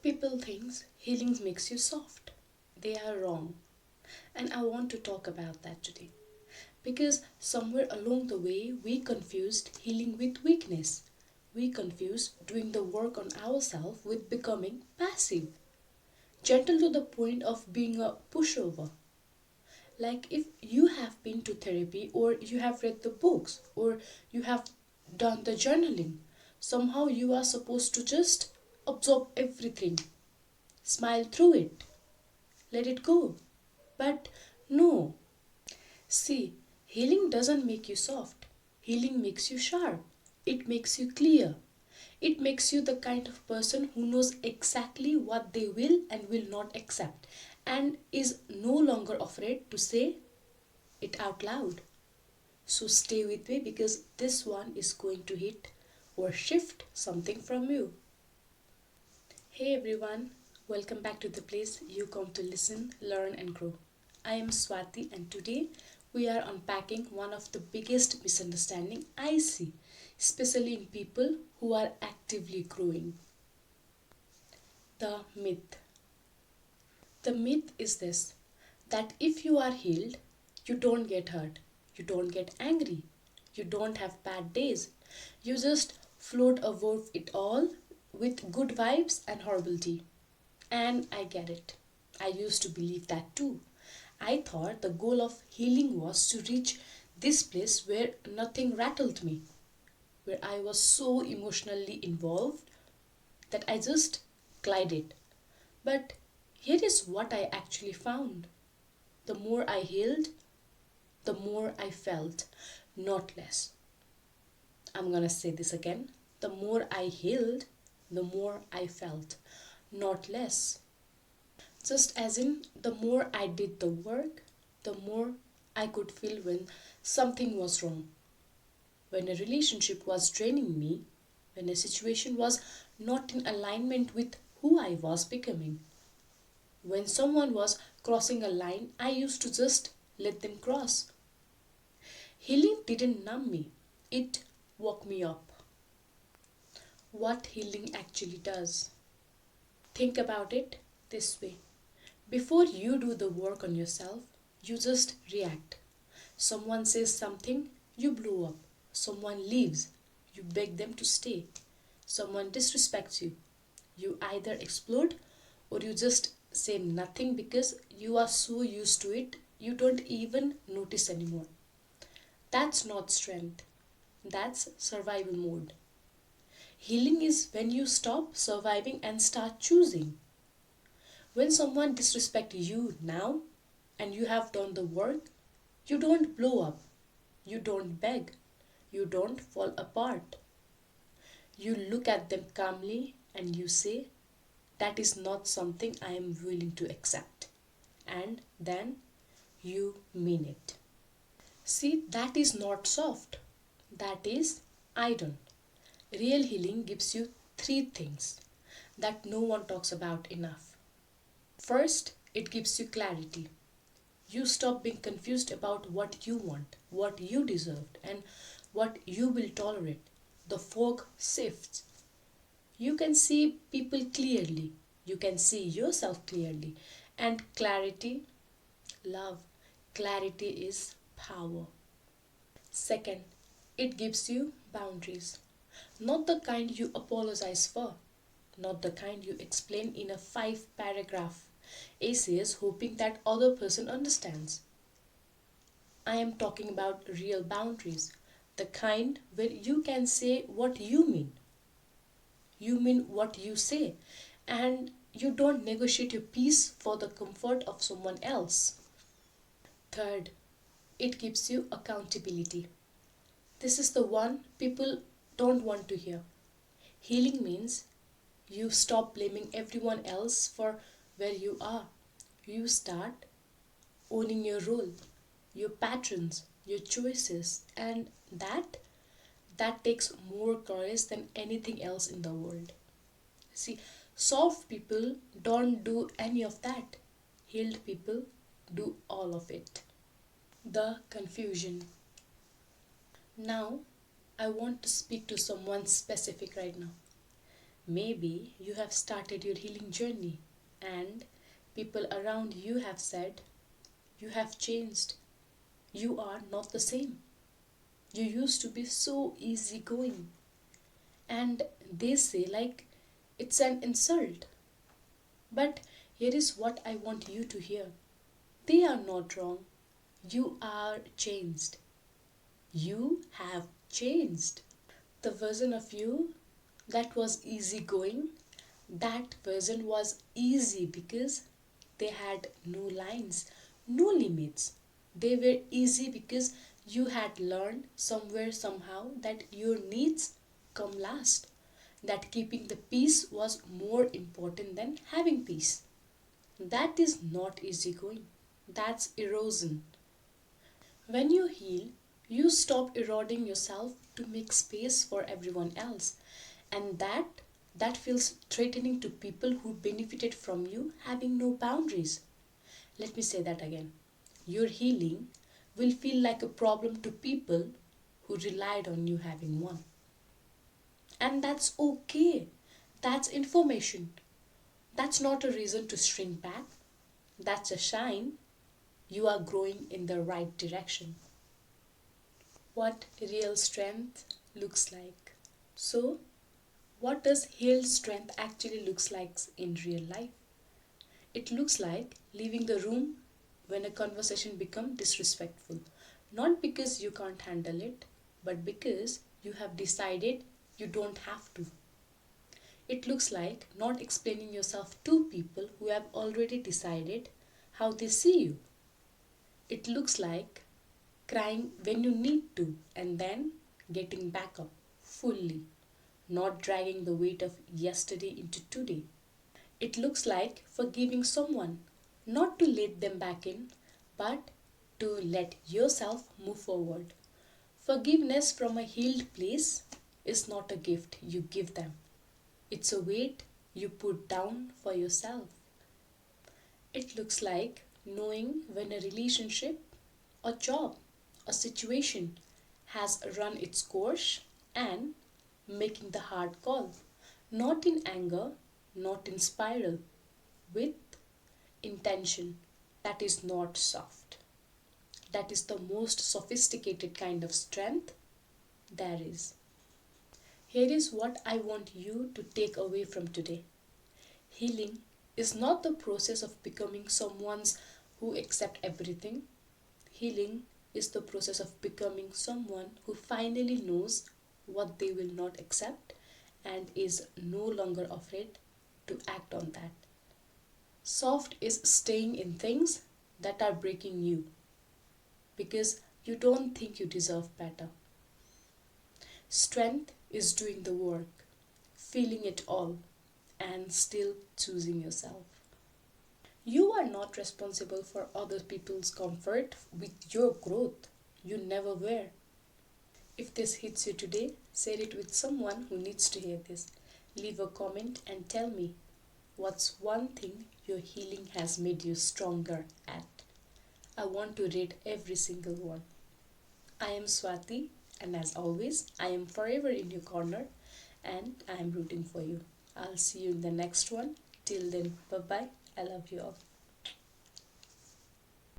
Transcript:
People think healing makes you soft. They are wrong. And I want to talk about that today. Because somewhere along the way, we confused healing with weakness. We confused doing the work on ourselves with becoming passive, gentle to the point of being a pushover. Like if you have been to therapy, or you have read the books, or you have done the journaling, somehow you are supposed to just absorb everything, smile through it, let it go. But no. See, healing doesn't make you soft. Healing makes you sharp. It makes you clear. It makes you the kind of person who knows exactly what they will and will not accept, and is no longer afraid to say it out loud. So stay with me, because this one is going to hit or shift something from you. Hey everyone, welcome back to the place you come to listen, learn, and grow. I am Swati, and today we are unpacking one of the biggest misunderstandings I see, especially in people who are actively growing: the myth. The myth is this: that if you are healed, you don't get hurt, you don't get angry, you don't have bad days, you just float above it all with good vibes and horribility. And I get it. I used to believe that too. I thought the goal of healing was to reach this place where nothing rattled me, where I was so emotionally involved that I just glided. But here is what I actually found: the more I healed, the more I felt, not less. I'm gonna say this again. The more I healed, the more I felt, not less. Just as in, the more I did the work, the more I could feel when something was wrong, when a relationship was draining me, when a situation was not in alignment with who I was becoming. When someone was crossing a line, I used to just let them cross. Healing didn't numb me, it woke me up. What healing actually does. Think about it this way: before you do the work on yourself, you just react. Someone says something, you blow up. Someone leaves, you beg them to stay. Someone disrespects you, you either explode, or you just say nothing because you are so used to it you don't even notice anymore. That's not strength, that's survival mode. Healing is when you stop surviving and start choosing. When someone disrespects you now and you have done the work, you don't blow up, you don't beg, you don't fall apart. You look at them calmly and you say, that is not something I am willing to accept. And then you mean it. See, that is not soft. That is iron. Real healing gives you three things that no one talks about enough. First, it gives you clarity. You stop being confused about what you want, what you deserved, and what you will tolerate. The fog shifts. You can see people clearly. You can see yourself clearly. And clarity, love, clarity is power. Second, it gives you boundaries. Not the kind you apologize for, not the kind you explain in a 5 paragraph essays hoping that other person understands. I am talking about real boundaries, the kind where you can say what you mean what you say, and you don't negotiate your peace for the comfort of someone else. Third, it gives you accountability. This is the one people don't want to hear. Healing means you stop blaming everyone else for where you are. You start owning your role, your patterns, your choices, and that takes more courage than anything else in the world. See, soft people don't do any of that. Healed people do all of it. The confusion. Now, I want to speak to someone specific right now. Maybe you have started your healing journey and people around you have said, you have changed. You are not the same. You used to be so easygoing. And they say, like, it's an insult. But here is what I want you to hear: they are not wrong. You are changed. You have changed. The version of you that was easygoing, that version was easy because they had no lines, no limits. They were easy because you had learned somewhere, somehow, that your needs come last, that keeping the peace was more important than having peace. That is not easygoing, that's erosion. When you heal, you stop eroding yourself to make space for everyone else. And that feels threatening to people who benefited from you having no boundaries. Let me say that again. Your healing will feel like a problem to people who relied on you having one. And that's okay. That's information. That's not a reason to shrink back. That's a sign you are growing in the right direction. What real strength looks like. So, what does healed strength actually looks like in real life? It looks like leaving the room when a conversation becomes disrespectful, not because you can't handle it, but because you have decided you don't have to. It looks like not explaining yourself to people who have already decided how they see you. It looks like crying when you need to and then getting back up fully, not dragging the weight of yesterday into today. It looks like forgiving someone, not to let them back in, but to let yourself move forward. Forgiveness from a healed place is not a gift you give them, it's a weight you put down for yourself. It looks like knowing when a relationship, a job, a situation has run its course and making the hard call, not in anger, not in spiral, with intention. That is not soft. That is the most sophisticated kind of strength there is. Here is what I want you to take away from today. Healing is not the process of becoming someone's who accept everything. Healing is the process of becoming someone who finally knows what they will not accept and is no longer afraid to act on that. Soft is staying in things that are breaking you because you don't think you deserve better. Strength is doing the work, feeling it all, and still choosing yourself. You are not responsible for other people's comfort with your growth. You never were. If this hits you today, share it with someone who needs to hear this. Leave a comment and tell me what's one thing your healing has made you stronger at. I want to read every single one. I am Swati, and as always, I am forever in your corner and I am rooting for you. I'll see you in the next one. Till then, bye bye. I love you all.